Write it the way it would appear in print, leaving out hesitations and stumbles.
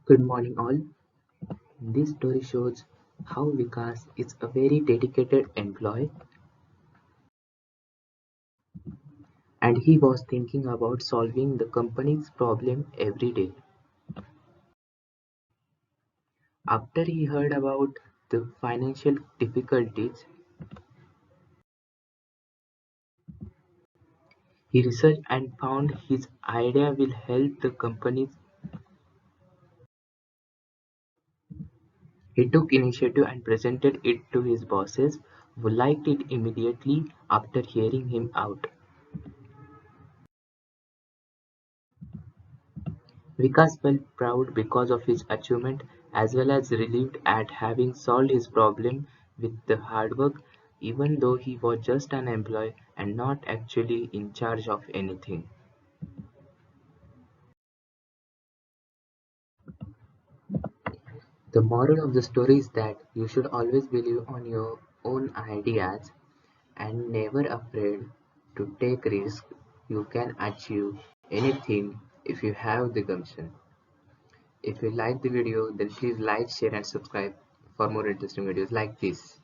Good morning, all. This story shows how Vikas is a very dedicated employee and he was thinking about solving the company's problem every day. After he heard about the financial difficulties, he researched and found his idea will help the companies. He took initiative and presented it to his bosses, who liked it immediately after hearing him out. Vikas felt proud because of his achievement as well as relieved at having solved his problem with the hard work, even though he was just an employee and not actually in charge of anything. The moral of the story is that you should always believe on your own ideas and never afraid to take risks. You can achieve anything if you have the gumption. If you like the video, then please like, share and subscribe for more interesting videos like this.